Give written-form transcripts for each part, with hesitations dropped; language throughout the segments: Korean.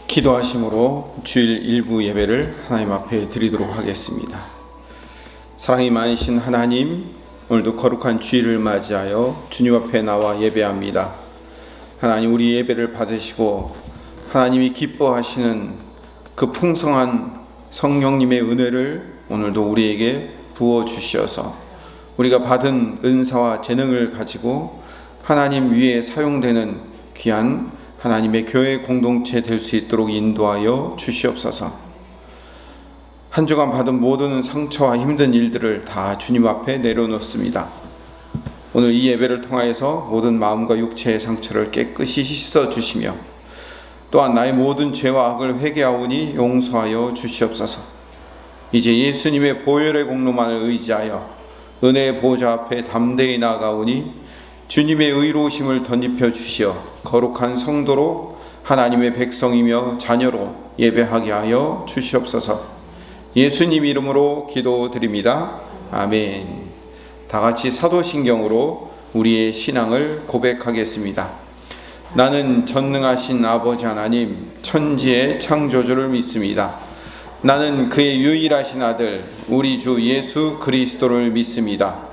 기도하심으로 주일 일부 예배를 하나님 앞에 드리도록 하겠습니다. 사랑이 많으신 하나님, 오늘도 거룩한 주일을 맞이하여 주님 앞에 나와 예배합니다. 하나님, 우리 예배를 받으시고 하나님이 기뻐하시는 그 풍성한 성령님의 은혜를 오늘도 우리에게 부어주시어서 우리가 받은 은사와 재능을 가지고 하나님 위에 사용되는 귀한 하나님의 교회 공동체 될 수 있도록 인도하여 주시옵소서. 한 주간 받은 모든 상처와 힘든 일들을 다 주님 앞에 내려놓습니다. 오늘 이 예배를 통하여서 모든 마음과 육체의 상처를 깨끗이 씻어 주시며 또한 나의 모든 죄와 악을 회개하오니 용서하여 주시옵소서. 이제 예수님의 보혈의 공로만을 의지하여 은혜의 보좌 앞에 담대히 나아가오니 주님의 의로우심을 덧입혀 주시어 거룩한 성도로 하나님의 백성이며 자녀로 예배하게 하여 주시옵소서. 예수님 이름으로 기도드립니다. 아멘. 다 같이 사도신경으로 우리의 신앙을 고백하겠습니다. 나는 전능하신 아버지 하나님, 천지의 창조주를 믿습니다. 나는 그의 유일하신 아들 우리 주 예수 그리스도를 믿습니다.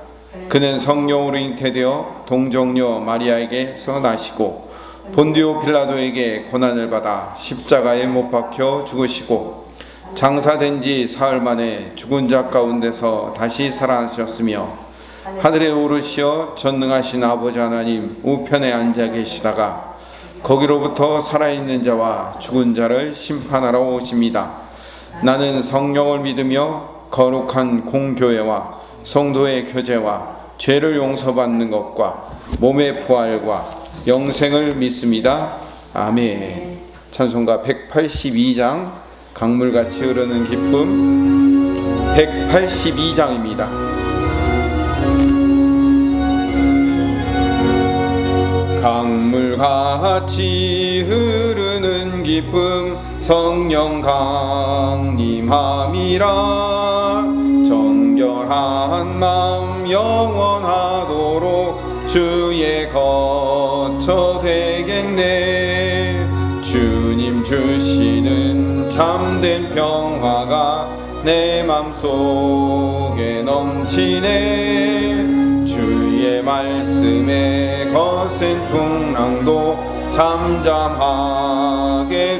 그는 성령으로 잉태되어 동정녀 마리아에게서 나시고 본디오 빌라도에게 고난을 받아 십자가에 못 박혀 죽으시고 장사된 지 사흘 만에 죽은 자 가운데서 다시 살아나셨으며 하늘에 오르시어 전능하신 아버지 하나님 우편에 앉아 계시다가 거기로부터 살아있는 자와 죽은 자를 심판하러 오십니다. 나는 성령을 믿으며 거룩한 공교회와 성도의 교제와 죄를 용서받는 것과 몸의 부활과 영생을 믿습니다. 아멘. 찬송가 182장 강물같이 흐르는 기쁨 182장입니다. 강물같이 흐르는 기쁨 성령 강림함이라 정결한 마음 영원하도록 주의 거처 되겠네. 주님 주시는 참된 평화가 내 맘속에 넘치네. 주의 말씀에 거센 풍랑도 잠잠하게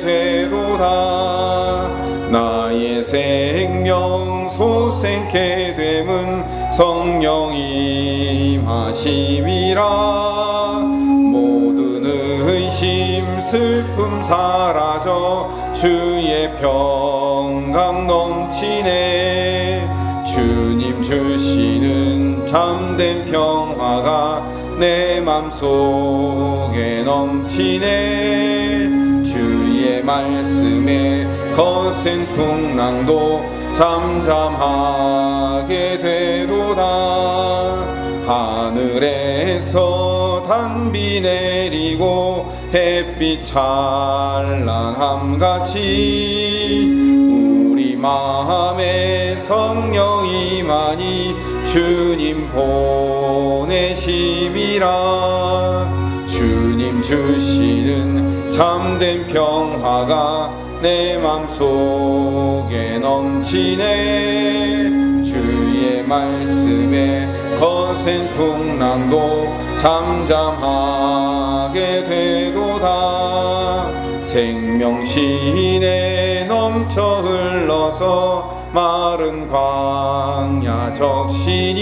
되도다. 나의 생명 소생케 됨은 성령 임하심이라. 모든 의심 슬픔 사라져 주의 평강 넘치네. 주님 주시는 참된 평화가 내 맘속에 넘치네. 주의 말씀에 거센 풍랑도 잠잠하게 되도다. 하늘에서 단비 내리고 햇빛 찬란함같이 우리 마음에 성령 임하니 주님 보내심이라. 주님 주시는 참된 평화가 내 맘속에 넘치네. 주의 말씀에 거센 풍랑도 잠잠하게 되도다. 생명신에 넘쳐 흘러서 마른 광야 적시니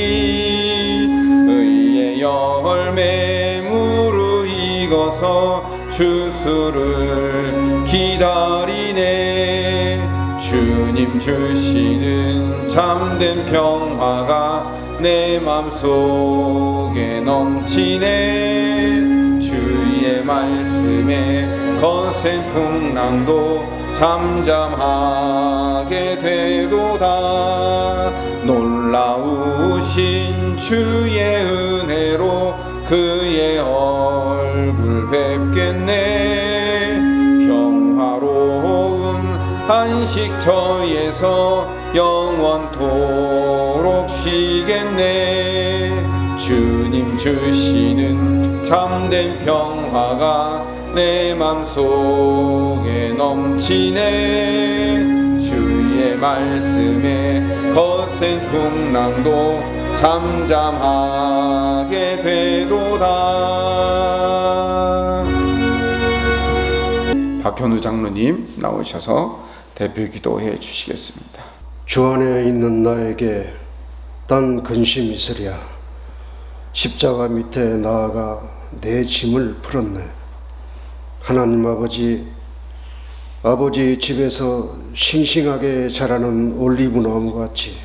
의의 열매 무르익어서 주수를 기다리네. 주님 주시는 참된 평화가 내 맘속에 넘치네. 주의 말씀에 거센 풍랑도 잠잠하게 되도다. 놀라우신 주의 은혜로 그의 얼굴 뵙겠네. 평화로운 안식처에서 영원토록 쉬겠네. 주님 주시는 참된 평화가 내 맘속에 넘치네. 주의 말씀에 거센 풍랑도 잠잠하게 되도다. 박현우 장로님 나오셔서 대표 기도해 주시겠습니다. 주 안에 있는 나에게 딴 근심 있으랴. 십자가 밑에 나아가 내 짐을 풀었네. 하나님 아버지 집에서 싱싱하게 자라는 올리브나무 같이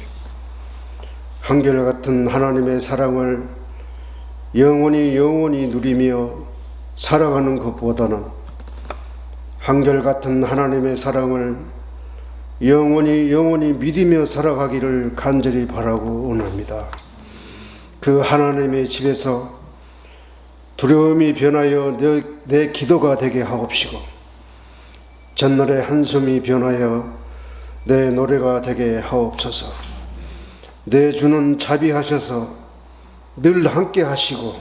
한결같은 하나님의 사랑을 영원히 누리며 살아가는 것보다는 한결같은 하나님의 사랑을 영원히 믿으며 살아가기를 간절히 바라고 원합니다. 그 하나님의 집에서 두려움이 변하여 내 기도가 되게 하옵시고, 전날의 한숨이 변하여 내 노래가 되게 하옵소서. 내 주는 자비하셔서 늘 함께 하시고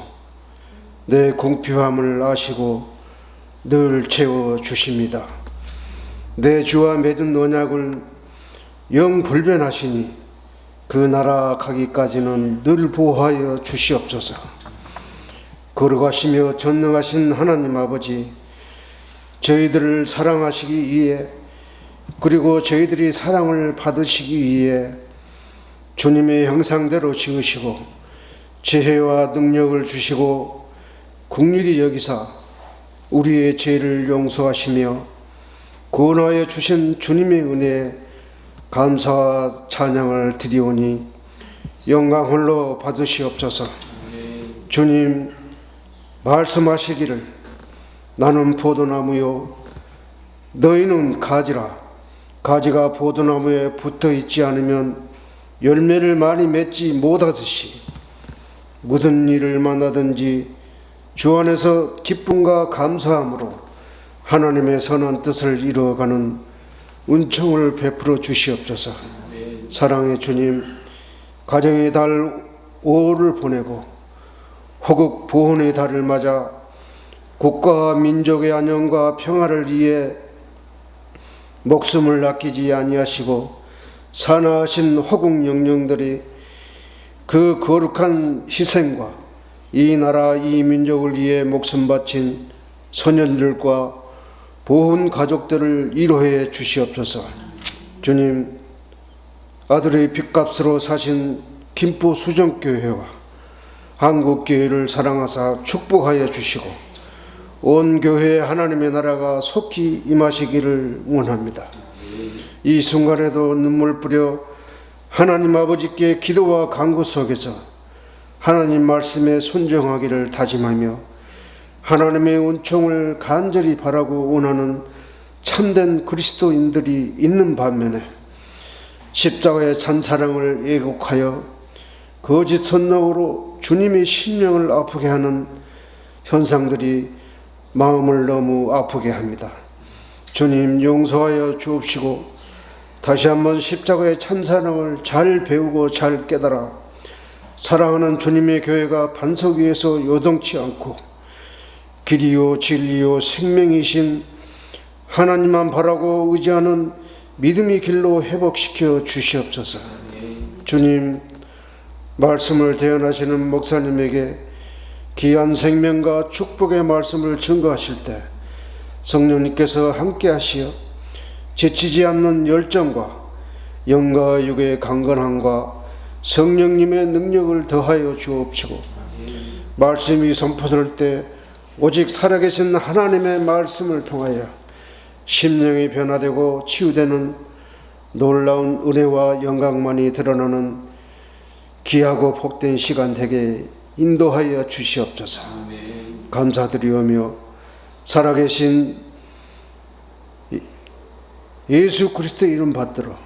내 궁핍함을 아시고 늘 채워주십니다. 내 주와 맺은 언약을 영불변하시니 그 나라 가기까지는 늘 보호하여 주시옵소서. 거룩하시며 전능하신 하나님 아버지, 저희들을 사랑하시기 위해 그리고 저희들이 사랑을 받으시기 위해 주님의 형상대로 지으시고 지혜와 능력을 주시고 긍휼히 여기사 우리의 죄를 용서하시며 구원하여 주신 주님의 은혜에 감사와 찬양을 드리오니 영광 홀로 받으시옵소서. 주님 말씀하시기를 나는 포도나무요 너희는 가지라. 가지가 포도나무에 붙어 있지 않으면 열매를 많이 맺지 못하듯이 모든 일을 만나든지 주 안에서 기쁨과 감사함으로 하나님의 선한 뜻을 이루어가는 은총을 베풀어 주시옵소서. 사랑의 주님, 가정의 달 5월을 보내고 호국 보훈의 달을 맞아 국가와 민족의 안녕과 평화를 위해 목숨을 아끼지 아니하시고 사나하신 호국 영령들이 그 거룩한 희생과 이 나라 이 민족을 위해 목숨 바친 소년들과 보훈 가족들을 위로해 주시옵소서. 주님, 아들의 핏값으로 사신 김포 수정교회와 한국교회를 사랑하사 축복하여 주시고 온 교회에 하나님의 나라가 속히 임하시기를 원합니다. 이 순간에도 눈물 뿌려 하나님 아버지께 기도와 간구 속에서 하나님 말씀에 순종하기를 다짐하며 하나님의 은총을 간절히 바라고 원하는 참된 그리스도인들이 있는 반면에 십자가의 찬사랑을 애곡하여 거짓 선동으로 주님의 심령을 아프게 하는 현상들이 마음을 너무 아프게 합니다. 주님 용서하여 주옵시고 다시 한번 십자가의 참사랑을 잘 배우고 잘 깨달아 사랑하는 주님의 교회가 반석 위에서 요동치 않고 길이요 진리요 생명이신 하나님만 바라고 의지하는 믿음의 길로 회복시켜 주시옵소서. 주님, 말씀을 대언하시는 목사님에게 귀한 생명과 축복의 말씀을 증거하실 때 성령님께서 함께 하시어 지치지 않는 열정과 영과 육의 강건함과 성령님의 능력을 더하여 주옵시고 말씀이 선포될 때 오직 살아계신 하나님의 말씀을 통하여 심령이 변화되고 치유되는 놀라운 은혜와 영광만이 드러나는 귀하고 복된 시간 되게 인도하여 주시옵소서. 감사드리오며 살아계신 예수 그리스도의 이름 받들어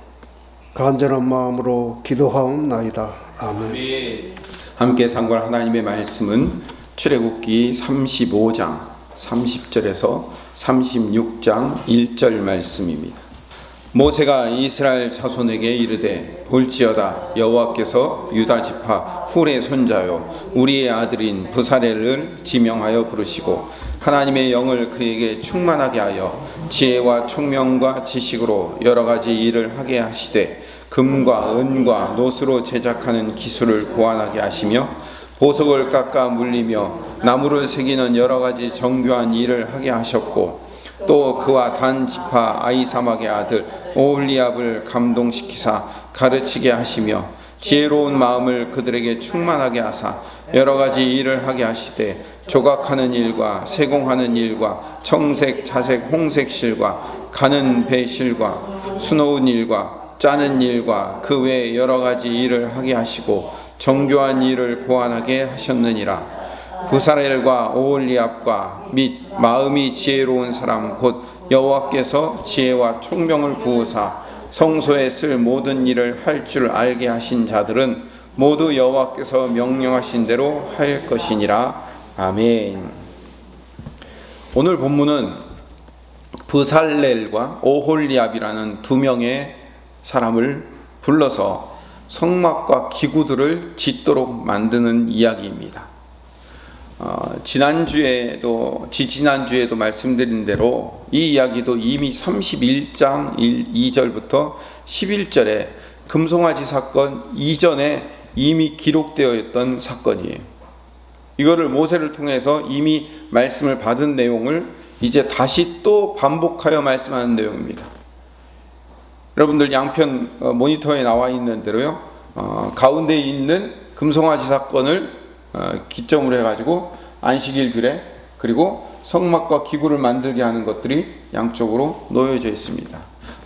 간절한 마음으로 기도하옵나이다. 아멘. 함께 상고할 하나님의 말씀은 출애굽기 35장 30절에서 36장 1절 말씀입니다. 모세가 이스라엘 자손에게 이르되 볼지어다 여호와께서 유다 지파 훌의 손자요 우리의 아들인 부사렐을 지명하여 부르시고 하나님의 영을 그에게 충만하게 하여 지혜와 총명과 지식으로 여러 가지 일을 하게 하시되 금과 은과 노스로 제작하는 기술을 고안하게 하시며 보석을 깎아 물리며 나무를 새기는 여러 가지 정교한 일을 하게 하셨고 또 그와 단 지파 아히사막의 아들 오홀리압을 감동시키사 가르치게 하시며 지혜로운 마음을 그들에게 충만하게 하사 여러 가지 일을 하게 하시되 조각하는 일과 세공하는 일과 청색, 자색, 홍색 실과 가는 배 실과 수놓은 일과 짜는 일과 그 외 여러 가지 일을 하게 하시고 정교한 일을 고안하게 하셨느니라. 부사렐과 오홀리압과 및 마음이 지혜로운 사람 곧 여호와께서 지혜와 총명을 부으사 성소에 쓸 모든 일을 할 줄 알게 하신 자들은 모두 여호와께서 명령하신 대로 할 것이니라. 아멘. 오늘 본문은 부살렐과 오홀리압이라는 두 명의 사람을 불러서 성막과 기구들을 짓도록 만드는 이야기입니다. 지난주에도 말씀드린 대로 이 이야기도 이미 31장 2절부터 11절에 금송아지 사건 이전에 이미 기록되어 있던 사건이에요. 이거를 모세를 통해서 이미 말씀을 받은 내용을 이제 다시 또 반복하여 말씀하는 내용입니다. 여러분들 양편 모니터에 나와 있는 대로요, 가운데 있는 금송아지 사건을 기점으로 해가지고 안식일 규례 그리고 성막과 기구를 만들게 하는 것들이 양쪽으로 놓여져 있습니다.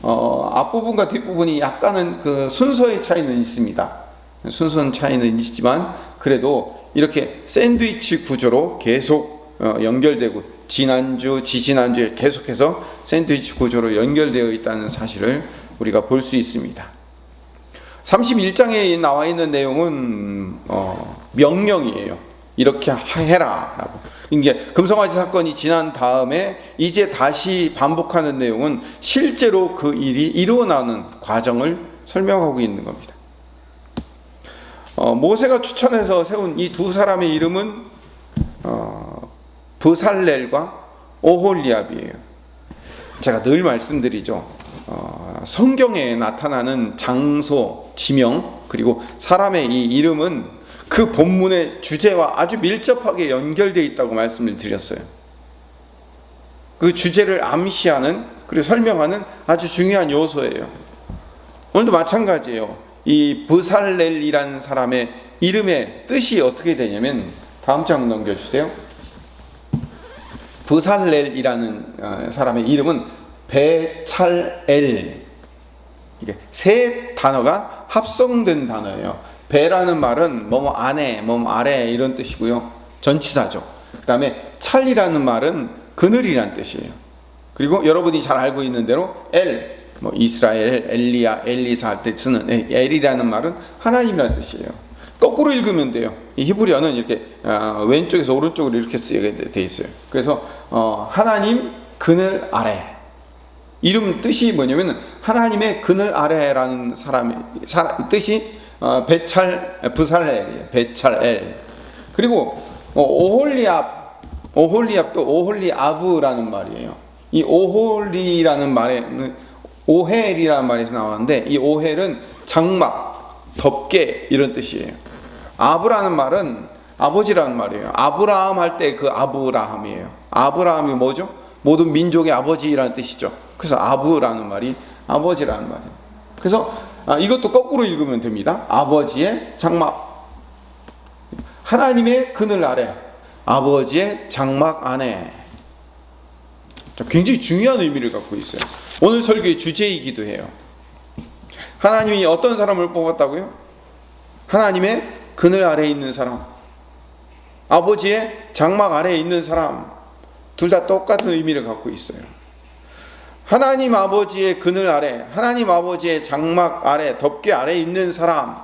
앞부분과 뒷부분이 약간은 그 순서의 차이는 있습니다. 순서는 차이는 있지만 그래도 이렇게 샌드위치 구조로 계속 연결되고 지난주, 지지난주에 계속해서 샌드위치 구조로 연결되어 있다는 사실을 우리가 볼 수 있습니다. 31장에 나와 있는 내용은 명령이에요. 이렇게 해라 라고. 이게 금송아지 사건이 지난 다음에 이제 다시 반복하는 내용은 실제로 그 일이 이루어나는 과정을 설명하고 있는 겁니다. 모세가 추천해서 세운 이 두 사람의 이름은 부살렐과 오홀리압이에요. 제가 늘 말씀드리죠. 성경에 나타나는 장소, 지명, 그리고 사람의 이 이름은 그 본문의 주제와 아주 밀접하게 연결되어 있다고 말씀을 드렸어요. 그 주제를 암시하는, 그리고 설명하는 아주 중요한 요소예요. 오늘도 마찬가지예요. 이 부살렐이라는 사람의 이름의 뜻이 어떻게 되냐면, 다음 장 넘겨주세요. 부살렐이라는 사람의 이름은 베찰엘, 이게 세 단어가 합성된 단어예요. 베라는 말은 뭐뭐 안에, 뭐뭐 아래 이런 뜻이고요. 전치사죠. 그 다음에 찰이라는 말은 그늘이란 뜻이에요. 그리고 여러분이 잘 알고 있는 대로 엘, 뭐 이스라엘, 엘리야, 엘리사 할 때 쓰는 엘이라는 말은 하나님이라는 뜻이에요. 거꾸로 읽으면 돼요. 이 히브리어는 이렇게 왼쪽에서 오른쪽으로 이렇게 쓰게 돼 있어요. 그래서 하나님 그늘 아래. 이름 뜻이 뭐냐면 하나님의 그늘 아래라는 사람의 뜻이 부살렐이에요. 베찰엘. 그리고 오홀리압도 오홀리아브라는 말이에요. 이 오홀리라는 말에는 오헬이라는 말에서 나왔는데, 이 오헬은 장막, 덮개 이런 뜻이에요. 아브라는 말은 아버지라는 말이에요. 아브라함 할 때 그 아브라함이에요. 아브라함이 뭐죠? 모든 민족의 아버지라는 뜻이죠. 그래서 아브라는 말이 아버지라는 말이에요. 그래서 이것도 거꾸로 읽으면 됩니다. 아버지의 장막, 하나님의 그늘 아래, 아버지의 장막 안에. 굉장히 중요한 의미를 갖고 있어요. 오늘 설교의 주제이기도 해요. 하나님이 어떤 사람을 뽑았다고요? 하나님의 그늘 아래에 있는 사람, 아버지의 장막 아래에 있는 사람, 둘 다 똑같은 의미를 갖고 있어요. 하나님 아버지의 그늘 아래, 하나님 아버지의 장막 아래, 덮개 아래 있는 사람,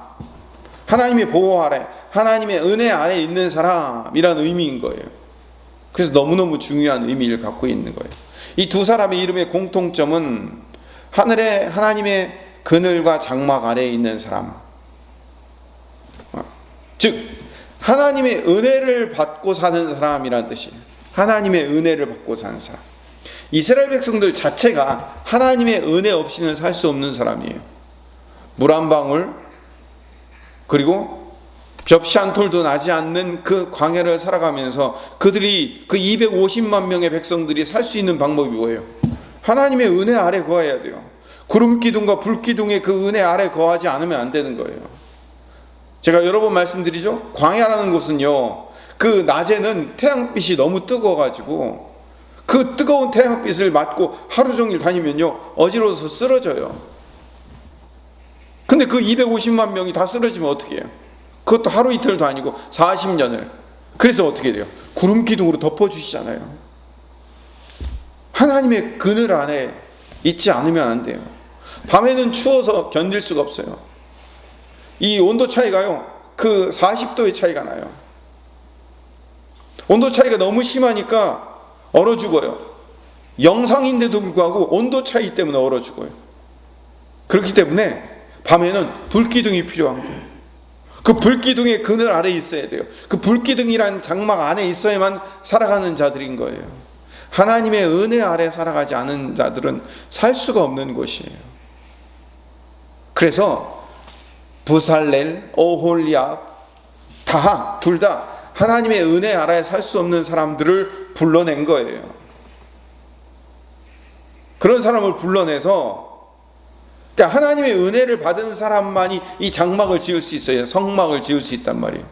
하나님의 보호 아래, 하나님의 은혜 아래 있는 사람이라는 의미인 거예요. 그래서 너무너무 중요한 의미를 갖고 있는 거예요. 이 두 사람의 이름의 공통점은 하늘에 하나님의 그늘과 장막 아래에 있는 사람, 즉 하나님의 은혜를 받고 사는 사람이라는 뜻이에요. 하나님의 은혜를 받고 사는 사람. 이스라엘 백성들 자체가 하나님의 은혜 없이는 살 수 없는 사람이에요. 물 한 방울, 그리고 벽시 한 톨도 나지 않는 그 광야를 살아가면서 그들이 그 250만 명의 백성들이 살 수 있는 방법이 뭐예요? 하나님의 은혜 아래 거해야 돼요. 구름 기둥과 불 기둥의 그 은혜 아래 거하지 않으면 안 되는 거예요. 제가 여러 번 말씀드리죠. 광야라는 곳은요, 그 낮에는 태양빛이 너무 뜨거워가지고 그 뜨거운 태양빛을 맞고 하루 종일 다니면요, 어지러워서 쓰러져요. 근데 그 250만 명이 다 쓰러지면 어떻게 해요? 그것도 하루 이틀도 아니고 40년을. 그래서 어떻게 돼요? 구름 기둥으로 덮어주시잖아요. 하나님의 그늘 안에 있지 않으면 안 돼요. 밤에는 추워서 견딜 수가 없어요. 이 온도 차이가요, 그 40도의 차이가 나요. 온도 차이가 너무 심하니까 얼어 죽어요. 영상인데도 불구하고 온도 차이 때문에 얼어 죽어요. 그렇기 때문에 밤에는 불기둥이 필요한 거예요. 그 불기둥의 그늘 아래에 있어야 돼요. 그 불기둥이란 장막 안에 있어야만 살아가는 자들인 거예요. 하나님의 은혜 아래 살아가지 않은 자들은 살 수가 없는 곳이에요. 그래서 부살렐, 오홀리압 둘 다 하나님의 은혜 아래에 살 수 없는 사람들을 불러낸 거예요. 그런 사람을 불러내서, 그러니까 하나님의 은혜를 받은 사람만이 이 장막을 지을 수 있어요. 성막을 지을 수 있단 말이에요.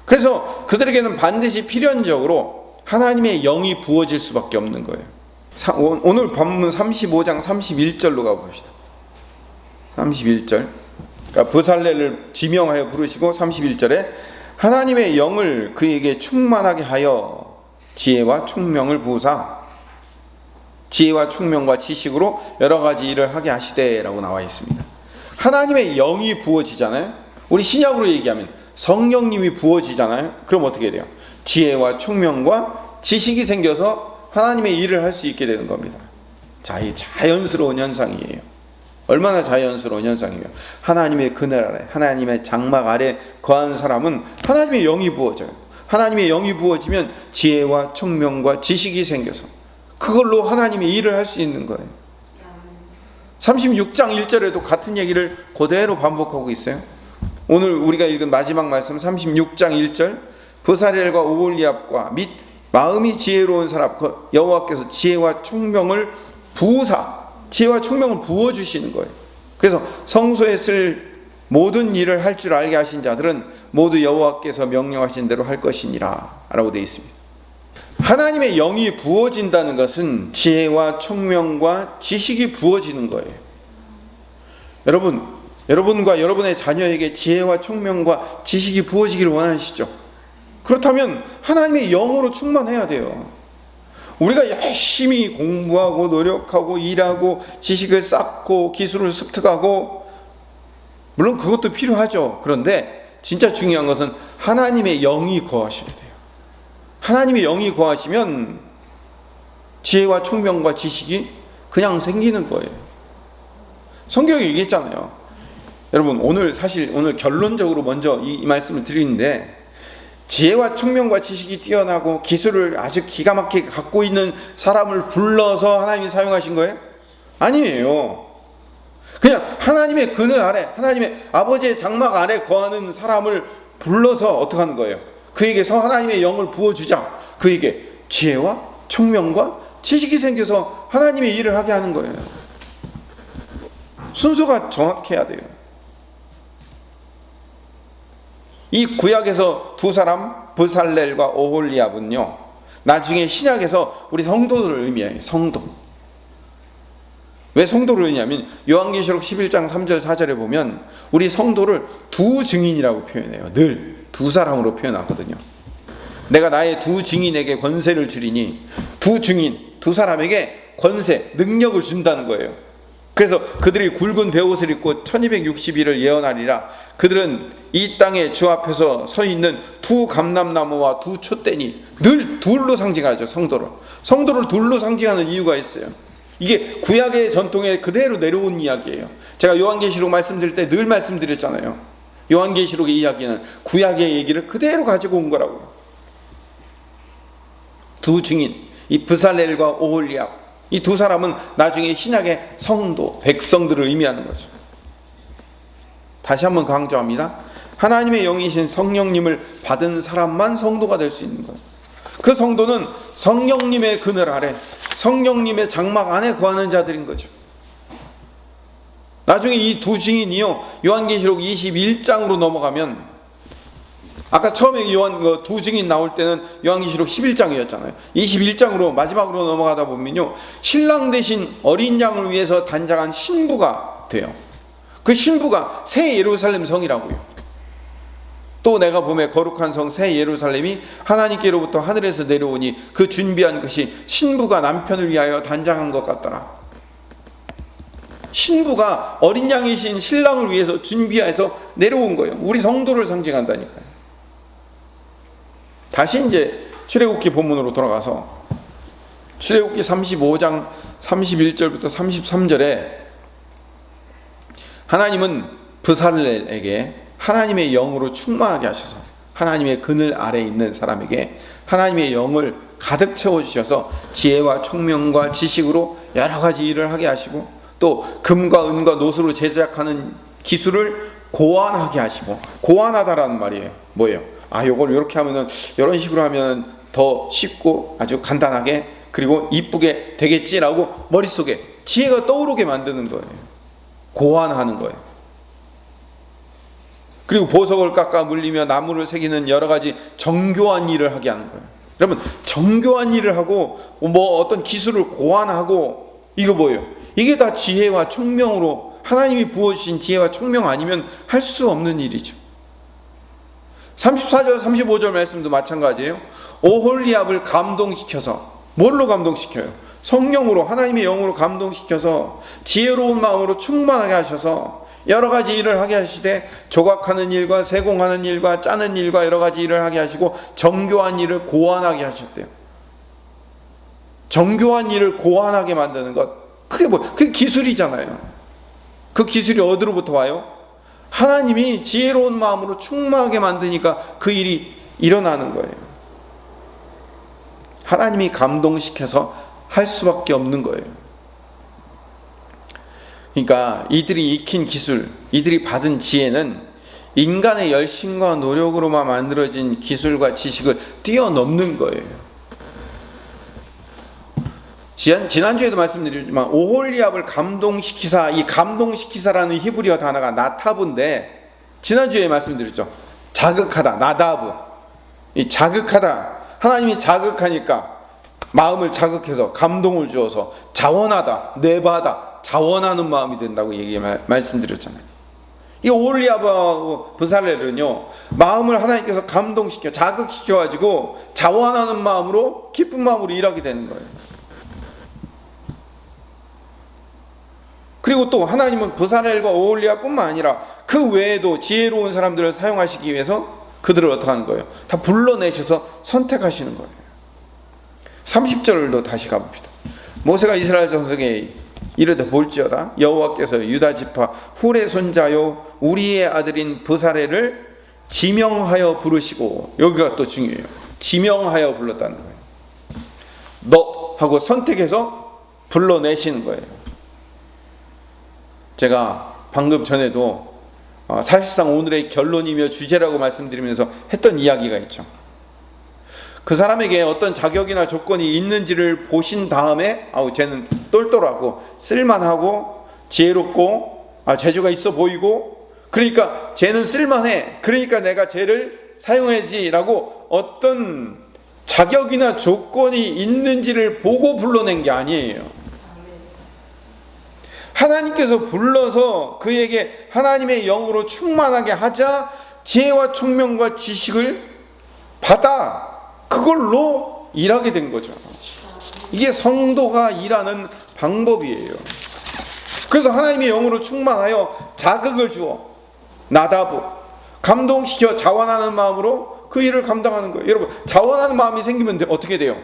그래서 그들에게는 반드시 필연적으로 하나님의 영이 부어질 수밖에 없는 거예요. 오늘 본문 35장 31절로 가봅시다. 31절. 그러니까 부살렐을 지명하여 부르시고 31절에 하나님의 영을 그에게 충만하게 하여 지혜와 총명을 부으사 지혜와 총명과 지식으로 여러 가지 일을 하게 하시되 라고 나와 있습니다. 하나님의 영이 부어지잖아요. 우리 신약으로 얘기하면 성령님이 부어지잖아요. 그럼 어떻게 돼요? 지혜와 총명과 지식이 생겨서 하나님의 일을 할 수 있게 되는 겁니다. 자, 이 자연스러운 현상이에요. 얼마나 자연스러운 현상이에요. 하나님의 그늘 아래, 하나님의 장막 아래 거한 사람은 하나님의 영이 부어져요. 하나님의 영이 부어지면 지혜와 총명과 지식이 생겨서 그걸로 하나님의 일을 할 수 있는 거예요. 36장 1절에도 같은 얘기를 그대로 반복하고 있어요. 오늘 우리가 읽은 마지막 말씀 36장 1절, 부살렐과 오홀리압과 및 마음이 지혜로운 사람 여호와께서 지혜와 총명을 부으사, 지혜와 총명을 부어주시는 거예요. 그래서 성소에 쓸 모든 일을 할 줄 알게 하신 자들은 모두 여호와께서 명령하신 대로 할 것이니라 라고 되어 있습니다. 하나님의 영이 부어진다는 것은 지혜와 총명과 지식이 부어지는 거예요. 여러분과 여러분의 자녀에게 지혜와 총명과 지식이 부어지기를 원하시죠? 그렇다면 하나님의 영으로 충만해야 돼요. 우리가 열심히 공부하고 노력하고 일하고 지식을 쌓고 기술을 습득하고, 물론 그것도 필요하죠. 그런데 진짜 중요한 것은 하나님의 영이 거하셔야 돼요. 하나님의 영이 거하시면 지혜와 총명과 지식이 그냥 생기는 거예요. 성경이 얘기했잖아요. 여러분, 오늘 결론적으로 먼저 이 말씀을 드리는데, 지혜와 총명과 지식이 뛰어나고 기술을 아주 기가 막히게 갖고 있는 사람을 불러서 하나님이 사용하신 거예요? 아니에요. 그냥 하나님의 그늘 아래, 하나님의 아버지의 장막 아래 거하는 사람을 불러서 어떻게 하는 거예요? 그에게서 하나님의 영을 부어주자. 그에게 지혜와 총명과 지식이 생겨서 하나님의 일을 하게 하는 거예요. 순서가 정확해야 돼요. 이 구약에서 두 사람 부살렐과 오홀리압은요, 나중에 신약에서 우리 성도들을 의미해요. 성도. 왜 성도를 의미하면 요한계시록 11장 3절 4절에 보면 우리 성도를 두 증인이라고 표현해요. 늘 두 사람으로 표현하거든요. 내가 나의 두 증인에게 권세를 주리니, 두 증인, 두 사람에게 권세, 능력을 준다는 거예요. 그래서 그들이 굵은 베옷을 입고 1260일을 예언하리라. 그들은 이 땅에 주 앞에서 서 있는 두 감람나무와 두 촛대니, 늘 둘로 상징하죠. 성도를 둘로 상징하는 이유가 있어요. 이게 구약의 전통에 그대로 내려온 이야기예요. 제가 요한계시록 말씀드릴 때 늘 말씀드렸잖아요. 요한계시록의 이야기는 구약의 얘기를 그대로 가지고 온 거라고요. 두 증인, 이 브살렐과 오홀리압, 이 두 사람은 나중에 신약의 성도, 백성들을 의미하는 거죠. 다시 한번 강조합니다. 하나님의 영이신 성령님을 받은 사람만 성도가 될 수 있는 거예요. 그 성도는 성령님의 그늘 아래, 성령님의 장막 안에 거하는 자들인 거죠. 나중에 이 두 증인이요, 요한계시록 21장으로 넘어가면, 아까 처음에 두 증인 나올 때는 요한계시록 11장이었잖아요. 21장으로 마지막으로 넘어가다 보면요, 신랑 대신 어린 양을 위해서 단장한 신부가 돼요. 그 신부가 새 예루살렘 성이라고요. 또 내가 보매 거룩한 성 새 예루살렘이 하나님께로부터 하늘에서 내려오니 그 준비한 것이 신부가 남편을 위하여 단장한 것 같더라. 신부가 어린 양이신 신랑을 위해서 준비해서 내려온 거예요. 우리 성도를 상징한다니까요. 다시 이제 출애굽기 본문으로 돌아가서 출애굽기 35장 31절부터 33절에 하나님은 브살렐에게 하나님의 영으로 충만하게 하셔서 하나님의 그늘 아래에 있는 사람에게 하나님의 영을 가득 채워주셔서 지혜와 총명과 지식으로 여러 가지 일을 하게 하시고, 또 금과 은과 노수로 제작하는 기술을 고안하게 하시고, 고안하다라는 말이에요. 뭐예요? 요걸 이렇게 하면은, 이런 식으로 하면 더 쉽고 아주 간단하게 그리고 이쁘게 되겠지라고 머릿속에 지혜가 떠오르게 만드는 거예요. 고안하는 거예요. 그리고 보석을 깎아 물리며 나무를 새기는 여러 가지 정교한 일을 하게 하는 거예요. 여러분, 정교한 일을 하고 어떤 기술을 고안하고, 이거 뭐예요? 이게 다 지혜와 총명으로, 하나님이 부어주신 지혜와 총명 아니면 할 수 없는 일이죠. 34절 35절 말씀도 마찬가지예요. 오홀리압을 감동시켜서, 뭘로 감동시켜요? 성령으로, 하나님의 영으로 감동시켜서 지혜로운 마음으로 충만하게 하셔서 여러 가지 일을 하게 하시되, 조각하는 일과 세공하는 일과 짜는 일과 여러 가지 일을 하게 하시고 정교한 일을 고안하게 하셨대요. 정교한 일을 고안하게 만드는 것, 그게 그게 기술이잖아요. 그 기술이 어디로부터 와요? 하나님이 지혜로운 마음으로 충만하게 만드니까 그 일이 일어나는 거예요. 하나님이 감동시켜서 할 수밖에 없는 거예요. 그러니까 이들이 익힌 기술, 이들이 받은 지혜는 인간의 열심과 노력으로만 만들어진 기술과 지식을 뛰어넘는 거예요. 지난주에도 말씀드렸지만 오홀리압을 감동시키사, 이 감동시키사라는 히브리어 단어가 나타브인데, 지난주에 말씀드렸죠. 자극하다, 나다브. 이 자극하다, 하나님이 자극하니까 마음을 자극해서 감동을 주어서 자원하다, 내바다, 자원하는 마음이 된다고 말씀드렸잖아요. 이 오홀리압하고 브살렐은요, 마음을 하나님께서 감동시켜, 자극시켜가지고 자원하는 마음으로, 기쁜 마음으로 일하게 되는 거예요. 그리고 또 하나님은 브살렐과 오홀리압뿐만 아니라 그 외에도 지혜로운 사람들을 사용하시기 위해서 그들을 어떻게 하는 거예요? 다 불러내셔서 선택하시는 거예요. 30절도 다시 가봅시다. 모세가 이스라엘 전석에 이르되 볼지어다 여호와께서 유다 지파 훌의 손자요 우리의 아들인 브살렐을 지명하여 부르시고, 여기가 또 중요해요. 지명하여 불렀다는 거예요. 너 하고 선택해서 불러내시는 거예요. 제가 방금 전에도 사실상 오늘의 결론이며 주제라고 말씀드리면서 했던 이야기가 있죠. 그 사람에게 어떤 자격이나 조건이 있는지를 보신 다음에 쟤는 똘똘하고 쓸만하고 지혜롭고 재주가 있어 보이고, 그러니까 쟤는 쓸만해, 그러니까 내가 쟤를 사용해야지라고 어떤 자격이나 조건이 있는지를 보고 불러낸 게 아니에요. 하나님께서 불러서 그에게 하나님의 영으로 충만하게 하자 지혜와 총명과 지식을 받아 그걸로 일하게 된 거죠. 이게 성도가 일하는 방법이에요. 그래서 하나님의 영으로 충만하여 자극을 주어 나다브, 감동시켜 자원하는 마음으로 그 일을 감당하는 거예요. 여러분, 자원하는 마음이 생기면 어떻게 돼요?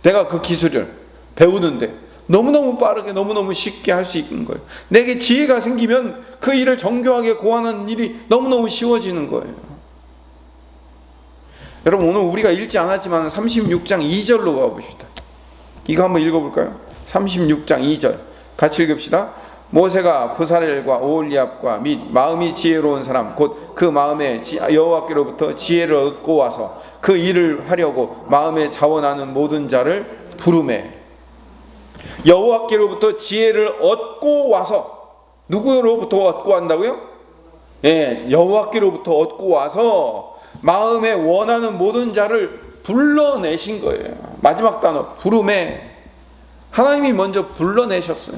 내가 그 기술을 배우는데 너무너무 빠르게 너무너무 쉽게 할 수 있는 거예요. 내게 지혜가 생기면 그 일을 정교하게 고안하는 일이 너무너무 쉬워지는 거예요. 여러분 오늘 우리가 읽지 않았지만 36장 2절로 가봅시다. 이거 한번 읽어볼까요? 36장 2절 같이 읽읍시다. 모세가 브사렐과 오홀리압과 및 마음이 지혜로운 사람 곧 그 마음에 여호와께로부터 지혜를 얻고 와서 그 일을 하려고 마음에 자원하는 모든 자를 부르매. 여호와께로부터 지혜를 얻고 와서, 누구로부터 얻고 한다고요? 예, 여호와께로부터 얻고 와서 마음에 원하는 모든 자를 불러내신 거예요. 마지막 단어 부르매. 하나님이 먼저 불러내셨어요.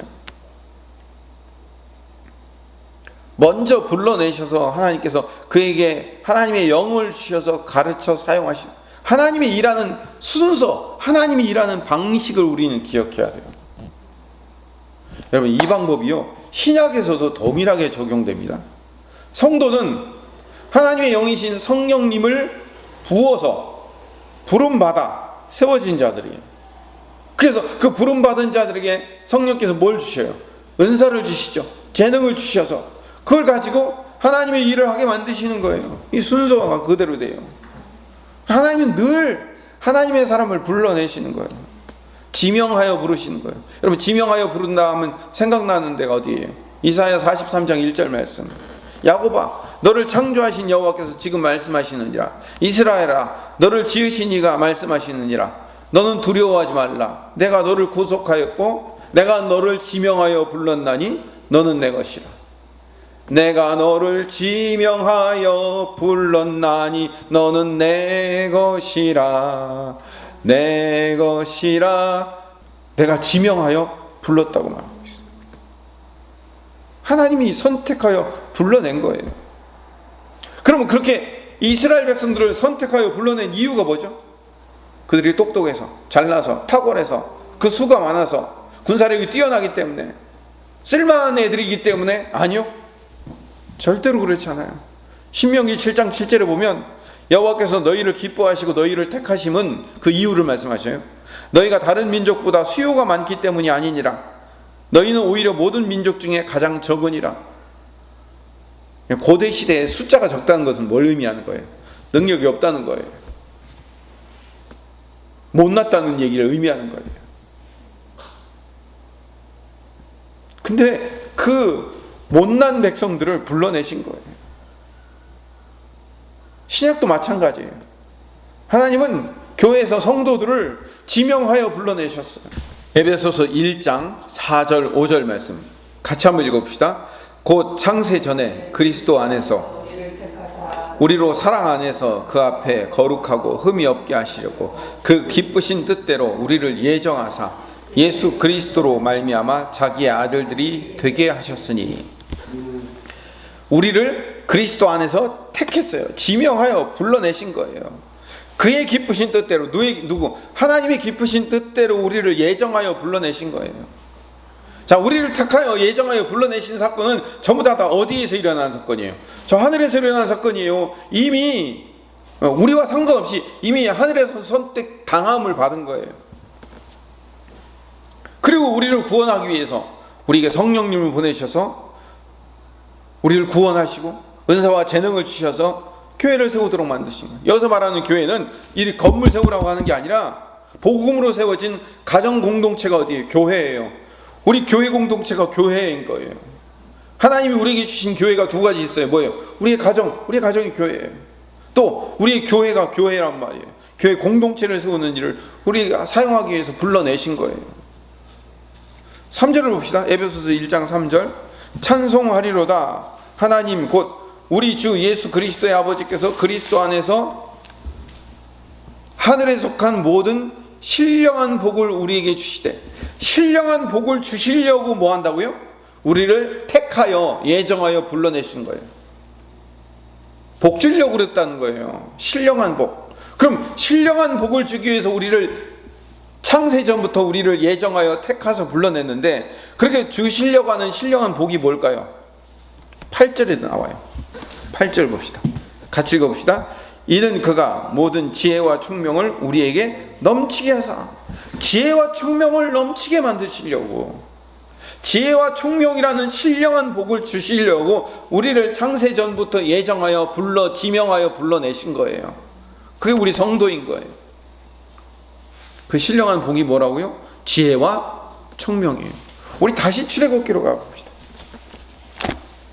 먼저 불러내셔서 하나님께서 그에게 하나님의 영을 주셔서 가르쳐 사용하신, 하나님이 일하는 순서, 하나님이 일하는 방식을 우리는 기억해야 돼요. 여러분 이 방법이요 신약에서도 동일하게 적용됩니다. 성도는 하나님의 영이신 성령님을 부어서 부름받아 세워진 자들이에요. 그래서 그 부름받은 자들에게 성령께서 뭘 주셔요? 은사를 주시죠. 재능을 주셔서 그걸 가지고 하나님의 일을 하게 만드시는 거예요. 이 순서가 그대로 돼요. 하나님은 늘 하나님의 사람을 불러내시는 거예요. 지명하여 부르시는 거예요. 여러분 지명하여 부른다 하면 생각나는 데가 어디예요? 이사야 43장 1절 말씀. 야곱아 너를 창조하신 여호와께서 지금 말씀하시느니라. 이스라엘아 너를 지으신 이가 말씀하시느니라. 너는 두려워하지 말라. 내가 너를 구속하였고 내가 너를 지명하여 불렀나니 너는 내 것이라. 내가 너를 지명하여 불렀나니 너는 내 것이라. 내 것이라. 내가 지명하여 불렀다고 말하고 있어요. 하나님이 선택하여 불러낸 거예요. 그러면 그렇게 이스라엘 백성들을 선택하여 불러낸 이유가 뭐죠? 그들이 똑똑해서, 잘나서, 탁월해서, 그 수가 많아서, 군사력이 뛰어나기 때문에, 쓸만한 애들이기 때문에? 아니요, 절대로 그렇지 않아요. 신명기 7장 7절에 보면 여호와께서 너희를 기뻐하시고 너희를 택하심은 그 이유를 말씀하셔요. 너희가 다른 민족보다 수요가 많기 때문이 아니니라. 너희는 오히려 모든 민족 중에 가장 적으니라. 고대 시대에 숫자가 적다는 것은 뭘 의미하는 거예요? 능력이 없다는 거예요. 못났다는 얘기를 의미하는 거예요. 근데 그 못난 백성들을 불러내신 거예요. 신약도 마찬가지예요. 하나님은 교회에서 성도들을 지명하여 불러내셨어요. 에베소서 1장 4절 5절 말씀 같이 한번 읽어봅시다. 곧 창세 전에 그리스도 안에서 우리로 사랑 안에서 그 앞에 거룩하고 흠이 없게 하시려고 그 기쁘신 뜻대로 우리를 예정하사 예수 그리스도로 말미암아 자기의 아들들이 되게 하셨으니. 우리를 그리스도 안에서 택했어요. 지명하여 불러내신 거예요. 그의 기쁘신 뜻대로. 누구? 하나님의 기쁘신 뜻대로 우리를 예정하여 불러내신 거예요. 자, 우리를 택하여 예정하여 불러내신 사건은 전부 다 어디에서 일어난 사건이에요? 저 하늘에서 일어난 사건이에요. 이미 우리와 상관없이 이미 하늘에서 선택 당함을 받은 거예요. 그리고 우리를 구원하기 위해서 우리에게 성령님을 보내셔서 우리를 구원하시고 은사와 재능을 주셔서 교회를 세우도록 만드신 거예요. 여기서 말하는 교회는 이 건물 세우라고 하는 게 아니라 복음으로 세워진 가정 공동체가 어디예요? 교회예요. 우리 교회 공동체가 교회인 거예요. 하나님이 우리에게 주신 교회가 두 가지 있어요. 뭐예요? 우리의 가정이 교회예요. 또 우리의 교회가 교회란 말이에요. 교회 공동체를 세우는 일을 우리가 사용하기 위해서 불러내신 거예요. 3절을 봅시다. 에베소서 1장 3절. 찬송하리로다 하나님 곧 우리 주 예수 그리스도의 아버지께서 그리스도 안에서 하늘에 속한 모든 신령한 복을 우리에게 주시되. 신령한 복을 주시려고 뭐 한다고요? 우리를 택하여 예정하여 불러내신 거예요. 복 주려고 그랬다는 거예요. 신령한 복. 그럼 신령한 복을 주기 위해서 우리를 창세전부터 우리를 예정하여 택하서 불러냈는데 그렇게 주시려고 하는 신령한 복이 뭘까요? 8절에 나와요. 8절 봅시다. 같이 읽어봅시다. 이는 그가 모든 지혜와 총명을 우리에게 넘치게 하사. 지혜와 총명을 넘치게 만드시려고, 지혜와 총명이라는 신령한 복을 주시려고 우리를 창세전부터 예정하여 지명하여 불러내신 거예요. 그게 우리 성도인 거예요. 그 신령한 복이 뭐라고요? 지혜와 총명이에요. 우리 다시 출애굽기로 가봅시다.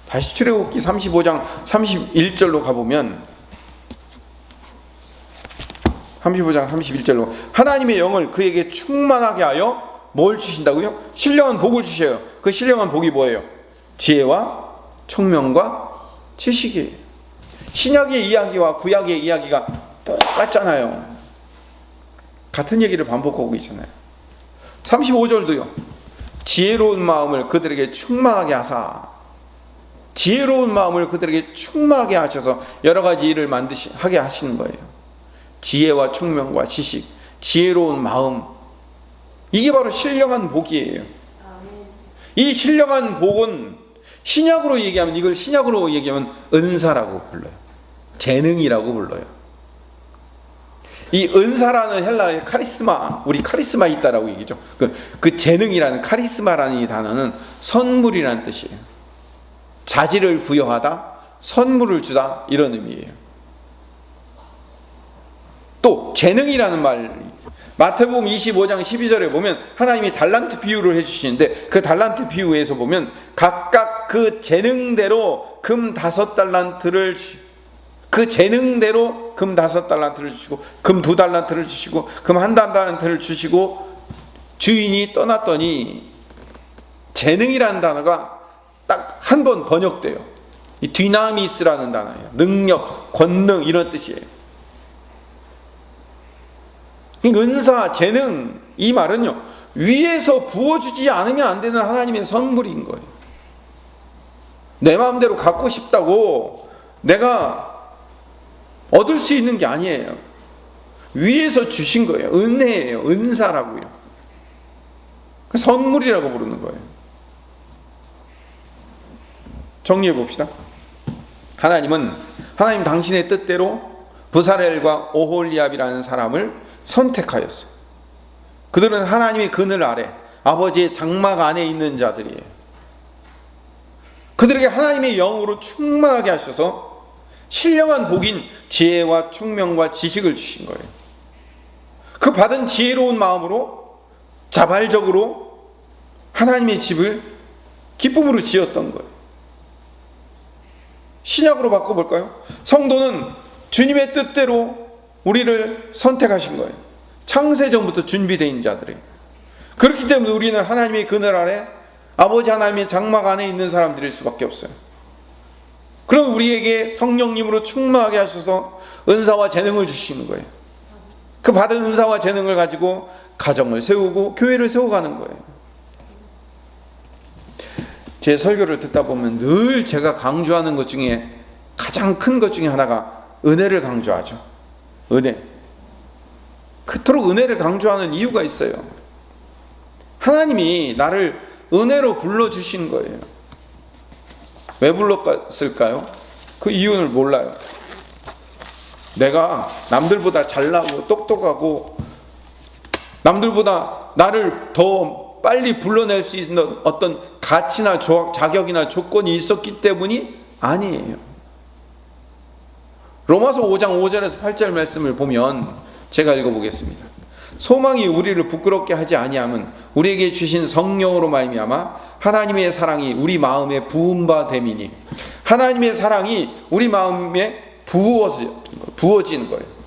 다시 출애굽기 35장 31절로 가보면, 35장 31절로 하나님의 영을 그에게 충만하게 하여 뭘 주신다고요? 신령한 복을 주셔요. 그 신령한 복이 뭐예요? 지혜와 총명과 지식이에요. 신약의 이야기와 구약의 이야기가 똑같잖아요. 같은 얘기를 반복하고 있잖아요. 35절도요. 지혜로운 마음을 그들에게 충만하게 하사, 지혜로운 마음을 그들에게 충만하게 하셔서 여러 가지 일을 하게 하시는 거예요. 지혜와 총명과 지식, 지혜로운 마음, 이게 바로 신령한 복이에요. 이 신령한 복은 신약으로 얘기하면, 이걸 신약으로 얘기하면 은사라고 불러요. 재능이라고 불러요. 이 은사라는 헬라어의 카리스마, 우리 카리스마 있다라고 얘기죠. 그 재능이라는, 카리스마라는 이 단어는 선물이라는 뜻이에요. 자질을 부여하다, 선물을 주다, 이런 의미예요. 또 재능이라는 말, 마태복음 25장 12절에 보면 하나님이 달란트 비유를 해주시는데, 그 달란트 비유에서 보면 각각 그 재능대로 금 5달란트를 그 재능대로 금 5달란트를 주시고, 금 2달란트를 주시고, 금 1달란트를 주시고, 주인이 떠났더니, 재능이라는 단어가 딱 한 번 번역돼요. 이 디나미스라는 단어예요. 능력, 권능, 이런 뜻이에요. 은사, 재능, 이 말은요, 위에서 부어주지 않으면 안 되는 하나님의 선물인 거예요. 내 마음대로 갖고 싶다고 내가 얻을 수 있는 게 아니에요. 위에서 주신 거예요. 은혜예요. 은사라고요. 선물이라고 부르는 거예요. 정리해 봅시다. 하나님 당신의 뜻대로 부사렐과 오홀리압이라는 사람을 선택하였어요. 그들은 하나님의 그늘 아래, 아버지의 장막 안에 있는 자들이에요. 그들에게 하나님의 영으로 충만하게 하셔서 신령한 복인 지혜와 총명과 지식을 주신 거예요. 그 받은 지혜로운 마음으로 자발적으로 하나님의 집을 기쁨으로 지었던 거예요. 신약으로 바꿔볼까요? 성도는 주님의 뜻대로 우리를 선택하신 거예요. 창세전부터 준비되어 있는 자들이에요. 그렇기 때문에 우리는 하나님의 그늘 아래, 아버지 하나님의 장막 안에 있는 사람들일 수밖에 없어요. 그럼 우리에게 성령님으로 충만하게 하셔서 은사와 재능을 주시는 거예요. 그 받은 은사와 재능을 가지고 가정을 세우고 교회를 세워가는 거예요. 제 설교를 듣다 보면 늘 제가 강조하는 것 중에 가장 큰 것 중에 하나가 은혜를 강조하죠. 은혜. 그토록 은혜를 강조하는 이유가 있어요. 하나님이 나를 은혜로 불러주신 거예요. 왜 불렀을까요? 그 이유를 몰라요. 내가 남들보다 잘나고 똑똑하고 남들보다 나를 더 빨리 불러낼 수 있는 어떤 가치나 자격이나 조건이 있었기 때문이 아니에요. 로마서 5장 5절에서 8절 말씀을 보면 제가 읽어보겠습니다. 소망이 우리를 부끄럽게 하지 아니함은 우리에게 주신 성령으로 말미암아 하나님의 사랑이 우리 마음에 부은 바 됨이니, 하나님의 사랑이 우리 마음에 부어진 거예요.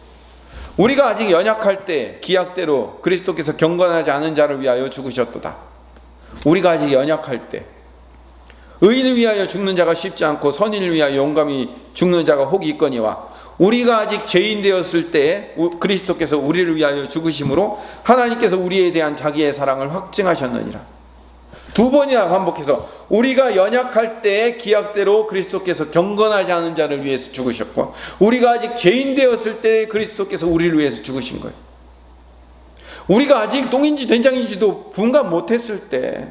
우리가 아직 연약할 때 기약대로 그리스도께서 경건하지 않은 자를 위하여 죽으셨도다. 우리가 아직 연약할 때, 의인을 위하여 죽는 자가 쉽지 않고 선인을 위하여 용감히 죽는 자가 혹이 있거니와, 우리가 아직 죄인 되었을 때에 그리스도께서 우리를 위하여 죽으심으로 하나님께서 우리에 대한 자기의 사랑을 확증하셨느니라. 두 번이나 반복해서 우리가 연약할 때에 기약대로 그리스도께서 경건하지 않은 자를 위해서 죽으셨고, 우리가 아직 죄인 되었을 때에 그리스도께서 우리를 위해서 죽으신 거예요. 우리가 아직 똥인지 된장인지도 분간 못했을 때,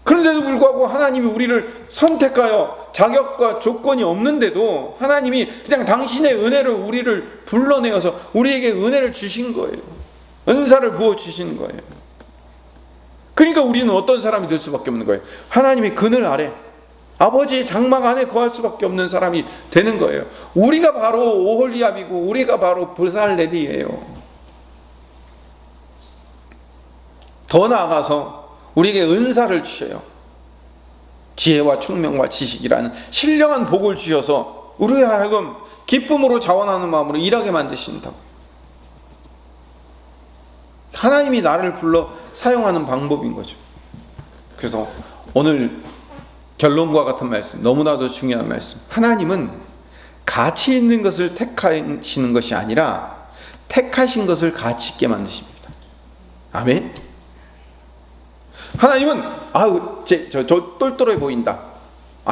그런데도 불구하고 하나님이 우리를 선택하여 자격과 조건이 없는데도 하나님이 그냥 당신의 은혜를 우리를 불러내어서 우리에게 은혜를 주신 거예요. 은사를 부어주신 거예요. 그러니까 우리는 어떤 사람이 될 수밖에 없는 거예요. 하나님의 그늘 아래, 아버지의 장막 안에 거할 수밖에 없는 사람이 되는 거예요. 우리가 바로 오홀리압이고 우리가 바로 브살렐이에요. 더 나아가서 우리에게 은사를 주셔요. 지혜와 총명과 지식이라는 신령한 복을 주셔서 우리의 하여금 기쁨으로 자원하는 마음으로 일하게 만드신다고. 하나님이 나를 불러 사용하는 방법인 거죠. 그래서 오늘 결론과 같은 말씀, 너무나도 중요한 말씀. 하나님은 가치 있는 것을 택하시는 것이 아니라 택하신 것을 가치 있게 만드십니다. 아멘. 하나님은 저 똘똘해 보인다.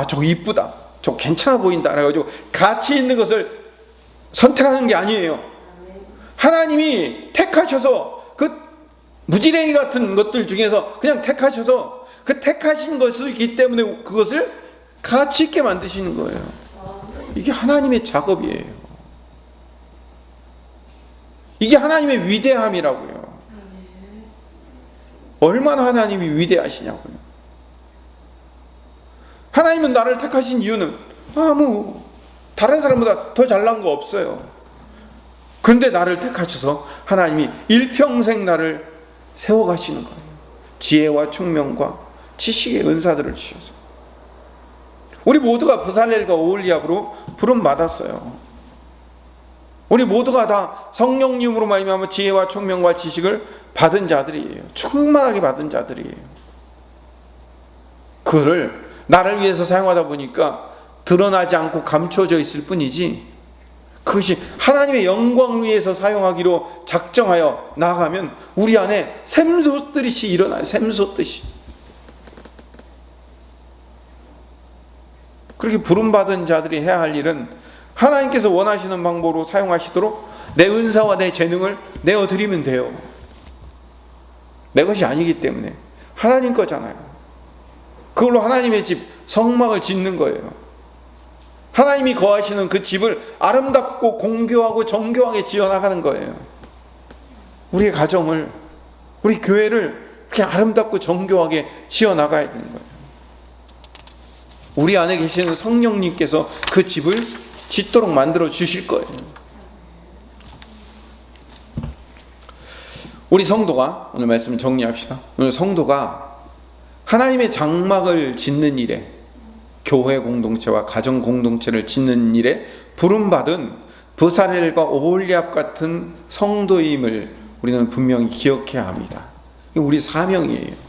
저 이쁘다. 저 괜찮아 보인다. 그래가지고 가치 있는 것을 선택하는 게 아니에요. 하나님이 택하셔서 그 무지랭이 같은 것들 중에서 그냥 택하셔서 그 택하신 것이기 때문에 그것을 가치 있게 만드시는 거예요. 이게 하나님의 작업이에요. 이게 하나님의 위대함이라고요. 얼마나 하나님이 위대하시냐고요. 하나님은 나를 택하신 이유는 다른 사람보다 더 잘난 거 없어요. 그런데 나를 택하셔서 하나님이 일평생 나를 세워가시는 거예요. 지혜와 총명과 지식의 은사들을 주셔서 우리 모두가 브살렐과 오홀리압으로 부름 받았어요. 우리 모두가 다 성령님으로 말미암아 지혜와 총명과 지식을 받은 자들이에요. 충만하게 받은 자들이에요. 그거를 나를 위해서 사용하다 보니까 드러나지 않고 감춰져 있을 뿐이지, 그것이 하나님의 영광을 위해서 사용하기로 작정하여 나아가면 우리 안에 샘솟듯이 일어나요. 샘솟듯이. 그렇게 부름받은 자들이 해야 할 일은 하나님께서 원하시는 방법으로 사용하시도록 내 은사와 내 재능을 내어드리면 돼요. 내 것이 아니기 때문에 하나님 거잖아요. 그걸로 하나님의 집 성막을 짓는 거예요. 하나님이 거하시는 그 집을 아름답고 공교하고 정교하게 지어나가는 거예요. 우리의 가정을, 우리 교회를 그렇게 아름답고 정교하게 지어나가야 되는 거예요. 우리 안에 계시는 성령님께서 그 집을 짓도록 만들어 주실 거예요. 우리 성도가, 오늘 말씀 정리합시다. 오늘 성도가 하나님의 장막을 짓는 일에, 교회 공동체와 가정 공동체를 짓는 일에 부름받은 브살렐과 오홀리압 같은 성도임을 우리는 분명히 기억해야 합니다. 이게 우리 사명이에요.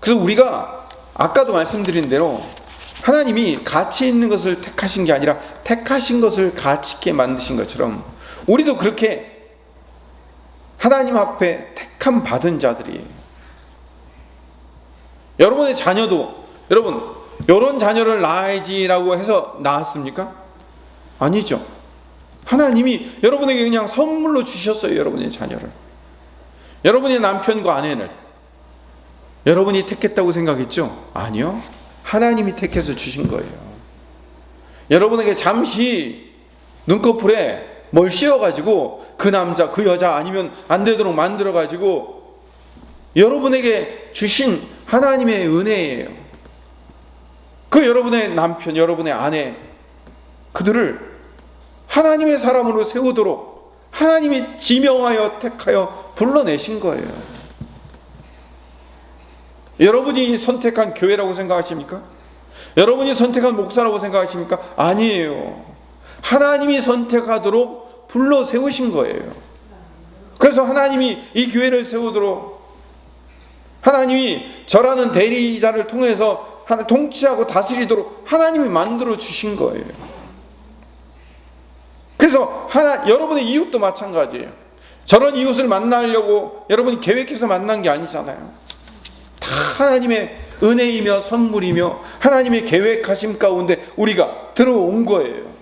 그래서 우리가 아까도 말씀드린 대로 하나님이 가치 있는 것을 택하신 게 아니라 택하신 것을 가치 있게 만드신 것처럼 우리도 그렇게 하나님 앞에 택함 받은 자들이에요. 여러분의 자녀도, 여러분 이런 자녀를 낳아야지라고 해서 낳았습니까? 아니죠. 하나님이 여러분에게 그냥 선물로 주셨어요. 여러분의 자녀를, 여러분의 남편과 아내를 여러분이 택했다고 생각했죠? 아니요. 하나님이 택해서 주신 거예요. 여러분에게 잠시 눈꺼풀에 뭘 씌워가지고 그 남자, 그 여자 아니면 안 되도록 만들어가지고 여러분에게 주신 하나님의 은혜예요. 그 여러분의 남편, 여러분의 아내, 그들을 하나님의 사람으로 세우도록 하나님이 지명하여 택하여 불러내신 거예요. 여러분이 선택한 교회라고 생각하십니까? 여러분이 선택한 목사라고 생각하십니까? 아니에요. 하나님이 선택하도록 불러 세우신 거예요. 그래서 하나님이 이 교회를 세우도록, 하나님이 저라는 대리자를 통해서 통치하고 다스리도록 하나님이 만들어 주신 거예요. 그래서 여러분의 이웃도 마찬가지예요. 저런 이웃을 만나려고 여러분이 계획해서 만난 게 아니잖아요. 다 하나님의 은혜이며 선물이며 하나님의 계획하심 가운데 우리가 들어온 거예요.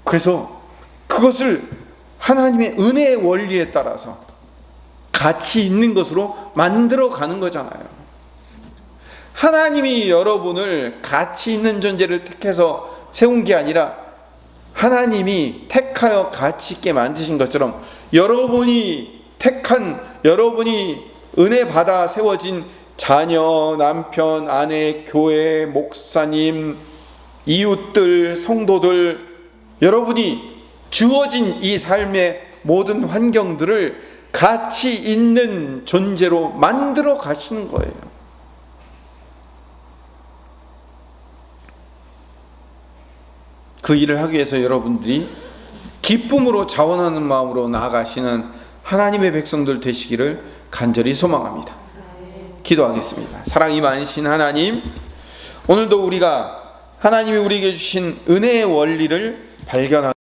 그래서 그것을 하나님의 은혜의 원리에 따라서 가치 있는 것으로 만들어 가는 거잖아요. 하나님이 여러분을 가치 있는 존재를 택해서 세운 게 아니라 하나님이 택하여 가치 있게 만드신 것처럼 여러분이 택한 여러분이 은혜 받아 세워진 자녀, 남편, 아내, 교회, 목사님, 이웃들, 성도들, 여러분이 주어진 이 삶의 모든 환경들을 가치 있는 존재로 만들어 가시는 거예요. 그 일을 하기 위해서 여러분들이 기쁨으로 자원하는 마음으로 나아가시는 하나님의 백성들 되시기를 간절히 소망합니다. 기도하겠습니다. 사랑이 많으신 하나님, 오늘도 우리가 하나님이 우리에게 주신 은혜의 원리를 발견하고